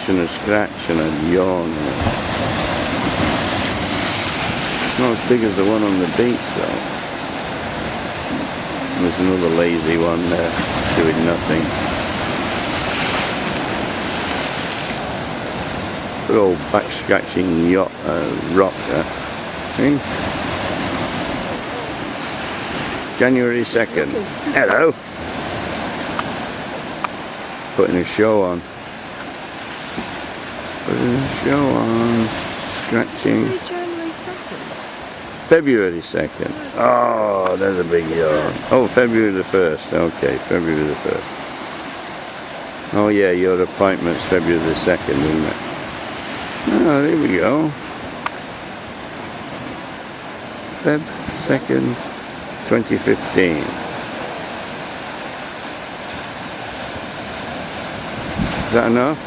and a scratch and a yawn. It's not as big as the one on the beach though. There's another lazy one there, doing nothing. Good old back scratching yacht, rock there. See? January 2nd. Hello! Putting a show on. Putting a show on. Scratching. January 2nd? February 2nd. Oh, there's a big yawn. Oh, February the 1st. Okay, February the 1st. Oh yeah, your appointment's February the 2nd, isn't it? Oh, there we go. Feb 2nd, 2015. Is that enough?